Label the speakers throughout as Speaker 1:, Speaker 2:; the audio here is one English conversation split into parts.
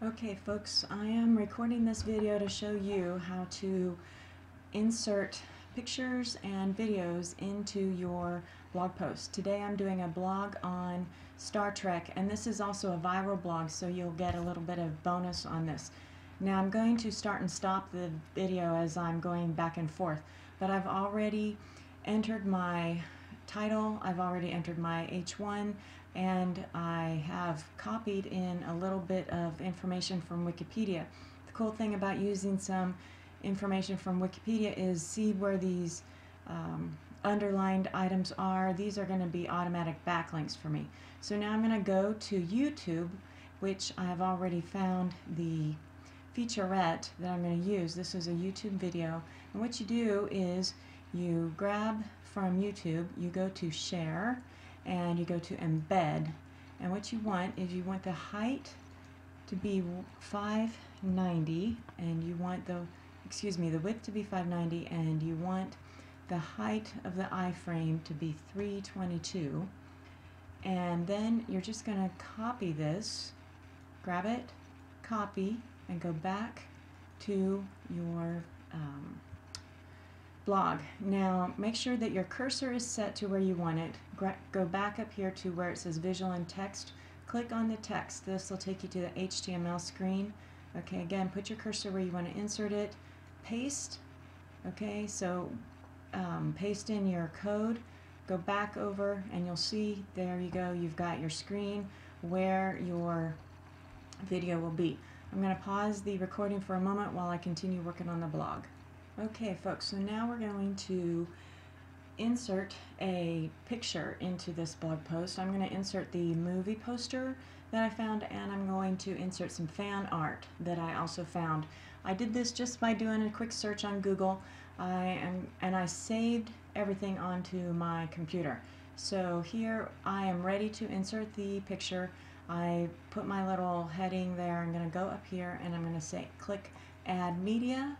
Speaker 1: Okay folks, I am recording this video to show you how to insert pictures and videos into your blog post. Today I'm doing a blog on Star Trek, and this is also a viral blog, so you'll get a little bit of bonus on this. Now I'm going to start and stop the video as I'm going back and forth, but I've already entered my title, I've already entered my H1, and I have copied in a little bit of information from Wikipedia. The cool thing about using some information from Wikipedia is see where these underlined items are. These are going to be automatic backlinks for me. So now I'm going to go to YouTube, which I have already found the featurette that I'm going to use. This is a YouTube video, and what you do is you grab from YouTube, you go to share, and you go to embed, and what you want is you want the height to be 590, and you want the width to be 590, and you want the height of the iframe to be 322. And then you're just going to copy this, grab it, copy, and go back to your blog. Now make sure that your cursor is set to where you want it. Go back up here to where it says visual and text. Click on the text. This will take you to the HTML screen. Okay, again, put your cursor where you want to insert it. Paste. Okay, so paste in your code. Go back over and you'll see, there you go, you've got your screen where your video will be. I'm going to pause the recording for a moment while I continue working on the blog. Okay folks, so now we're going to insert a picture into this blog post. I'm going to insert the movie poster that I found, and I'm going to insert some fan art that I also found. I did this just by doing a quick search on Google, and I saved everything onto my computer. So here I am ready to insert the picture. I put my little heading there. I'm going to go up here and I'm going to say click Add Media,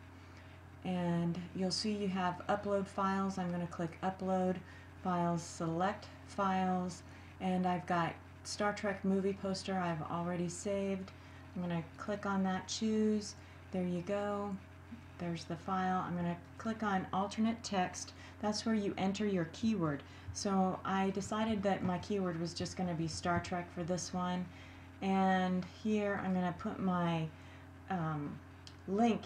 Speaker 1: and you'll see you have upload files. I'm going to click upload files, select files, and I've got Star Trek movie poster I've already saved. I'm going to click on that, choose, there you go, there's the file. I'm going to click on alternate text. That's where you enter your keyword. So I decided that my keyword was just going to be Star Trek for this one, and here I'm going to put my link.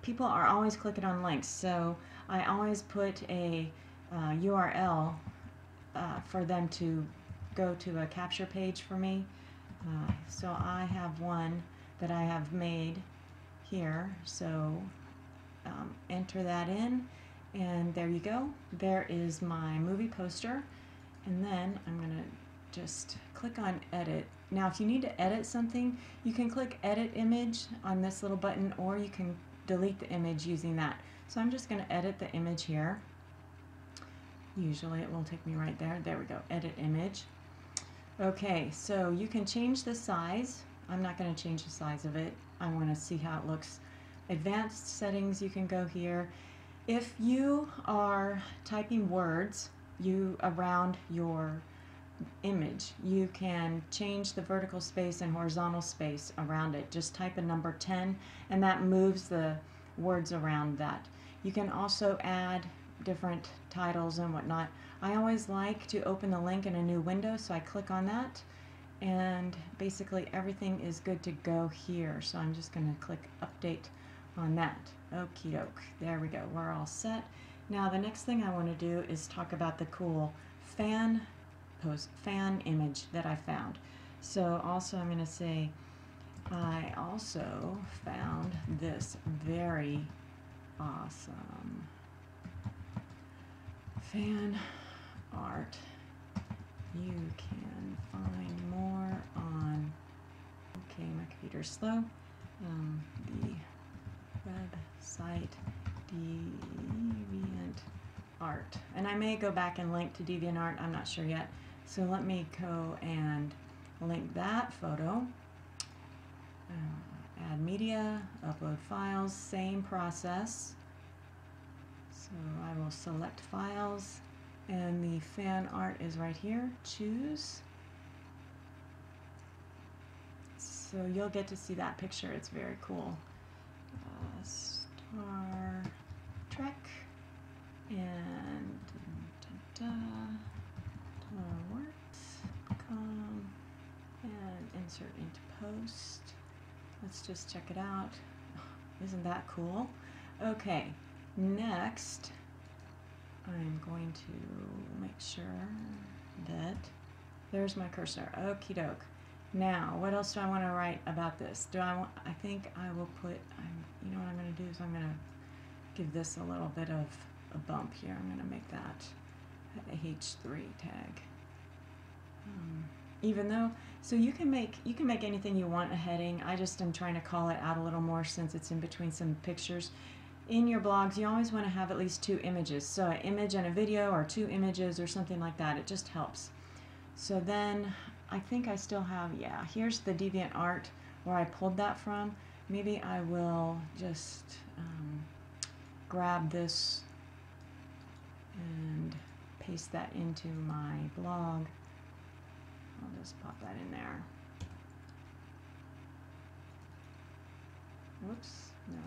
Speaker 1: People are always clicking on links, so I always put a URL for them to go to a capture page for me. So I have one that I have made here, so enter that in, and there you go. There is my movie poster, and then I'm going to just click on edit. Now if you need to edit something, you can click edit image on this little button, or you can delete the image using that. So I'm just going to edit the image here. Usually it will take me right there. There we go, edit image. Okay, so you can change the size. I'm not going to change the size of it. I want to see how it looks. Advanced settings, you can go here. If you are typing words around your image, you can change the vertical space and horizontal space around it. Just type a number 10 and that moves the words around that. You can also add different titles and whatnot. I always like to open the link in a new window, so I click on that, and basically everything is good to go here. So I'm just going to click update on that. Okie doke, there we go, we're all set. Now the next thing I want to do is talk about the cool fan image that I found. So also I'm going to say I also found this very awesome fan art. You can find more on, okay, my computer's slow, the website DeviantArt, and I may go back and link to DeviantArt, I'm not sure yet. So let me go and link that photo. Add media, upload files, same process. So I will select files, and the fan art is right here. Choose. So you'll get to see that picture. It's very cool. Star Trek and works.com and insert into post. Let's just check it out. Isn't that cool? Okay, next I'm going to make sure that there's my cursor. Okie doke. Now, what else do I want to write about this? I think I will put, you know what I'm going to do is I'm going to give this a little bit of a bump here. I'm going to make that a H3 tag. Even though, so you can make anything you want a heading. I just am trying to call it out a little more since it's in between some pictures. In your blogs, you always want to have at least 2 images. So an image and a video, or 2 images or something like that. It just helps. So then I think I still have, yeah, here's the DeviantArt where I pulled that from. Maybe I will just grab this and paste that into my blog. I'll just pop that in there. Whoops, no.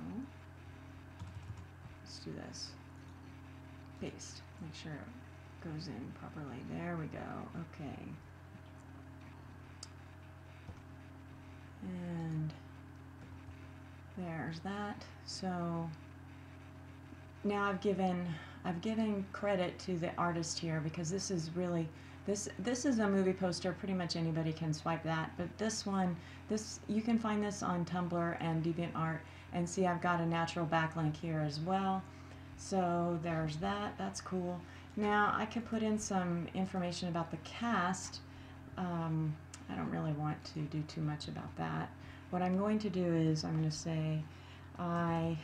Speaker 1: Let's do this. Paste. Make sure it goes in properly. There we go. Okay. And there's that. So now I've given credit to the artist here, because this is really this is a movie poster. Pretty much anybody can swipe that, but this one, you can find this on Tumblr and DeviantArt, and see I've got a natural backlink here as well. So there's that. That's cool. Now I could put in some information about the cast. I don't really want to do too much about that. What I'm going to do is I'm going to say I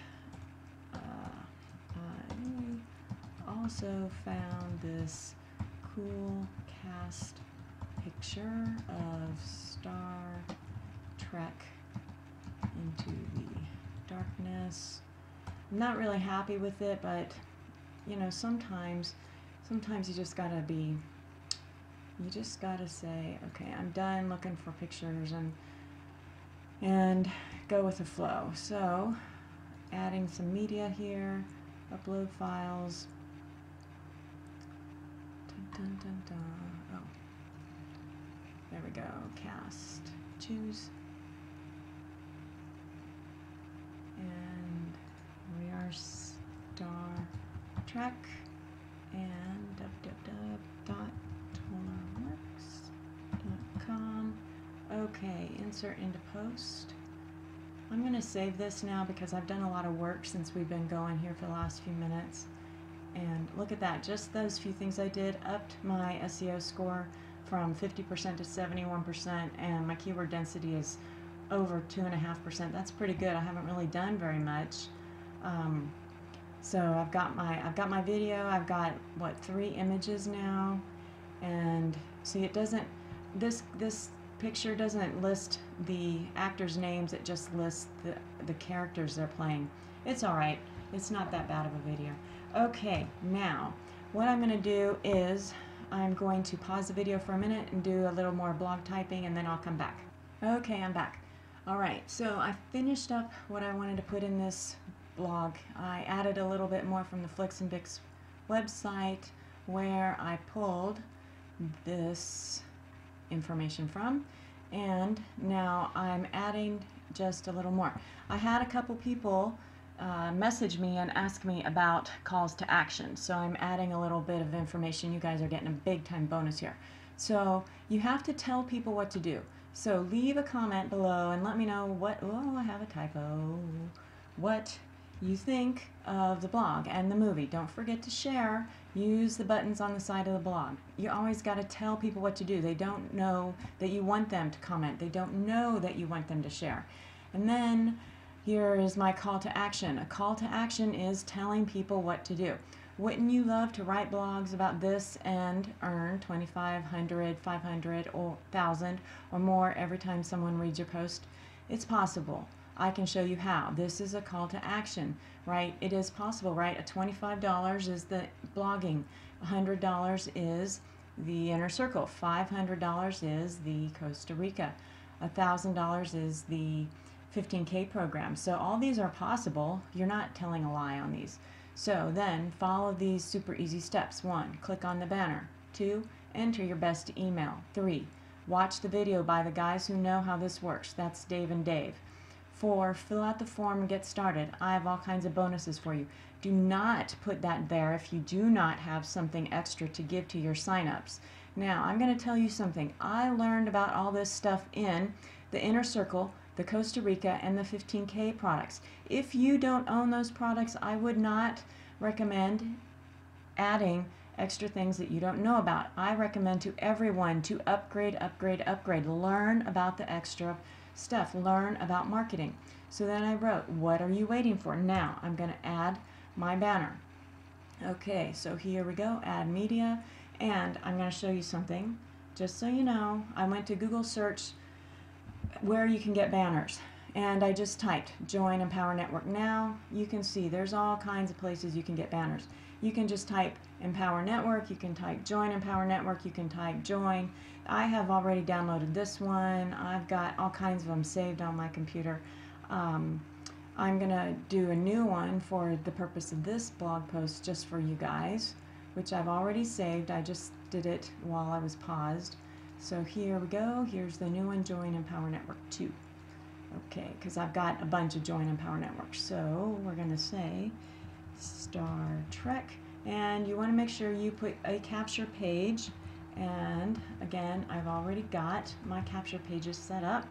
Speaker 1: also found this cool cast picture of Star Trek Into the Darkness. I'm not really happy with it, but you know, sometimes you just gotta say, okay, I'm done looking for pictures, and go with the flow. So adding some media here, upload files. Dun, dun, dun. Oh, there we go. Cast, choose, and we are Star Trek, and www.tonalworks.com. Okay, insert into post. I'm going to save this now because I've done a lot of work since we've been going here for the last few minutes. And look at that, just those few things I did upped my SEO score from 50% to 71%, and my keyword density is over 2.5%. That's pretty good. I haven't really done very much. So I've got my video. I've got what, 3 images now, and see, it doesn't, this picture doesn't list the actors' names. It just lists the characters they're playing. It's all right. It's not that bad of a video. Okay, now what I'm going to do is I'm going to pause the video for a minute and do a little more blog typing, and then I'll come back. Okay, I'm back. Alright, so I finished up what I wanted to put in this blog. I added a little bit more from the Flicks and Bix website, where I pulled this information from, and now I'm adding just a little more. I had a couple people message me and ask me about calls to action, so I'm adding a little bit of information. You guys are getting a big time bonus here. So you have to tell people what to do. So leave a comment below and let me know I have a typo, what you think of the blog and the movie. Don't forget to share. Use the buttons on the side of the blog. You always got to tell people what to do. They don't know that you want them to comment. They don't know that you want them to share. And then here is my call to action. A call to action is telling people what to do. Wouldn't you love to write blogs about this and earn $2,500, $500, or $1,000 or more every time someone reads your post? It's possible. I can show you how. This is a call to action, right? It is possible, right? A $25 is the blogging. $100 is the inner circle. $500 is the Costa Rica. $1,000 is the 15K program. So all these are possible. You're not telling a lie on these. So then follow these super easy steps. 1, click on the banner. 2, enter your best email. 3, watch the video by the guys who know how this works. That's Dave and Dave. 4, fill out the form and get started. I have all kinds of bonuses for you. Do not put that there if you do not have something extra to give to your signups. Now, I'm going to tell you something. I learned about all this stuff in the Inner Circle, the Costa Rica, and the 15K products. If you don't own those products, I would not recommend adding extra things that you don't know about. I recommend to everyone to upgrade, upgrade, upgrade. Learn about the extra stuff. Learn about marketing. So then I wrote, what are you waiting for? Now I'm going to add my banner. Okay, so here we go, add media, and I'm going to show you something. Just so you know, I went to Google search where you can get banners, and I just typed Join Empower Network. Now you can see there's all kinds of places you can get banners. You can just type Empower Network, you can type Join Empower Network, you can type Join. I have already downloaded this one. I've got all kinds of them saved on my computer. I'm going to do a new one for the purpose of this blog post just for you guys, which I've already saved. I just did it while I was paused. So here we go. Here's the new one, Join Empower Network 2. Okay, because I've got a bunch of Join Empower Networks. So we're going to say Star Trek, and you want to make sure you put a capture page. And again, I've already got my capture pages set up.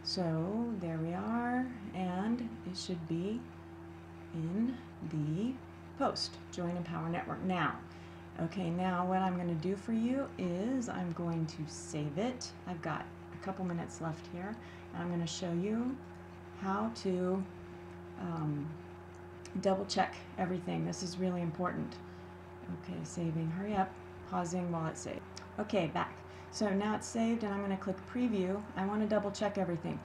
Speaker 1: So there we are, and it should be in the post, Join Empower Network now. Okay, now what I'm going to do for you is I'm going to save it. I've got a couple minutes left here, and I'm going to show you how to double check everything. This is really important. Okay, saving, hurry up, pausing while it's saved. Okay, back. So now it's saved, and I'm going to click preview. I want to double check everything.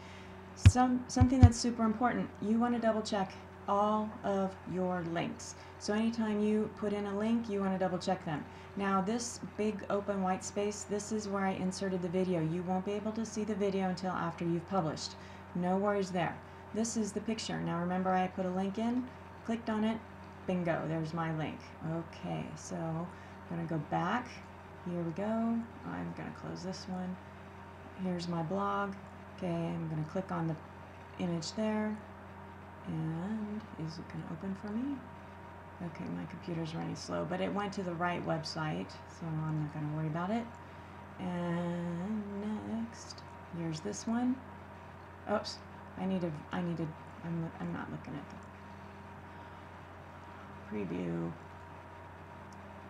Speaker 1: Something that's super important, you want to double check all of your links. So anytime you put in a link, you want to double check them. Now this big open white space, this is where I inserted the video. You won't be able to see the video until after you've published. No worries there. This is the picture. Now remember, I put a link in, clicked on it, bingo, there's my link. Okay, so I'm going to go back. Here we go. I'm going to close this one. Here's my blog. Okay, I'm going to click on the image there. And is it going to open for me? Okay, my computer's running slow, but it went to the right website, so I'm not going to worry about it. And next, here's this one. Oops, I'm not looking at the preview.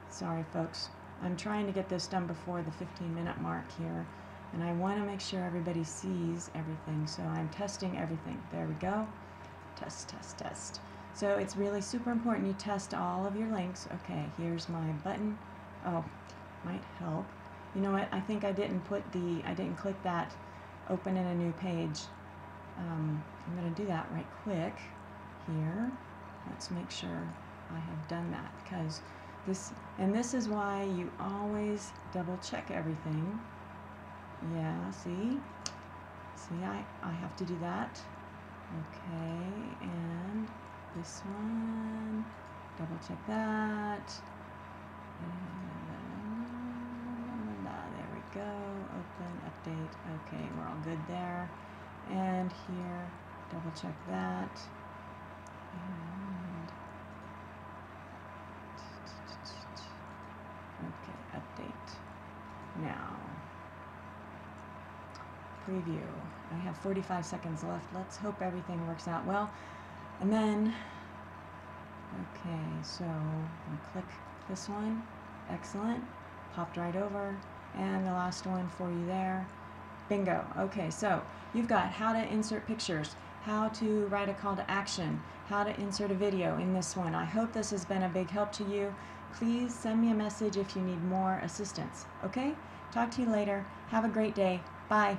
Speaker 1: Sorry, folks. I'm trying to get this done before the 15-minute mark here, and I want to make sure everybody sees everything, so I'm testing everything. There we go. Test, test, test. So it's really super important you test all of your links. Okay, here's my button. Oh, might help. You know what? I think I didn't click that open in a new page. I'm going to do that right quick here. Let's make sure I have done that, because this is why you always double check everything. Yeah, see, I have to do that. Okay, and this one, double check that. And there we go, open, update. Okay, we're all good there. And here, double check that. And okay, update. Now, preview. I have 45 seconds left. Let's hope everything works out well. And then, okay, so I'm gonna click this one. Excellent. Popped right over. And the last one for you there. Bingo. Okay, so you've got how to insert pictures, how to write a call to action, how to insert a video in this one. I hope this has been a big help to you. Please send me a message if you need more assistance. Okay? Talk to you later. Have a great day. Bye.